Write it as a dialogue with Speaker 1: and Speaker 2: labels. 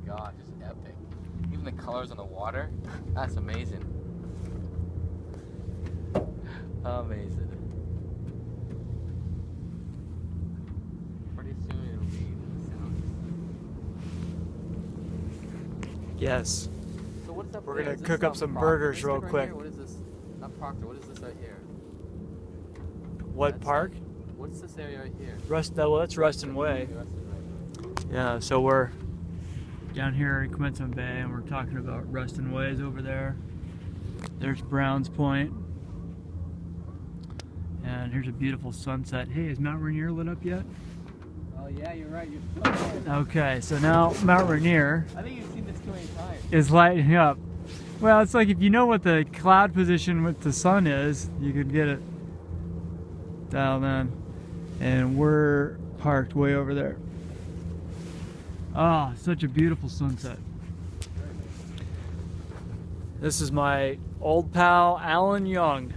Speaker 1: god, just epic. Even the colors on the water, that's amazing. Amazing. Pretty soon it'll be the sound.
Speaker 2: Yes.
Speaker 1: So what's up?
Speaker 2: We're gonna cook up some burgers real quick.
Speaker 1: What is this? Not Proctor. What is this right here?
Speaker 2: What park?
Speaker 1: What's this area right here?
Speaker 2: Well, that's Ruston Way. Yeah, so we're down here in Commencement Bay and we're talking about Ruston Ways over there. There's Browns Point. And here's a beautiful sunset. Hey, is Mount Rainier lit up yet?
Speaker 1: Oh yeah, you're right. You're so right.
Speaker 2: Okay, so now Mount Rainier
Speaker 1: I think you've seen this too many times.
Speaker 2: is lighting up. Well, it's like if you know what the cloud position with the sun is, you could get it dialed in. And we're parked way over there. Ah, such a beautiful sunset. This is my old pal, Alan Young.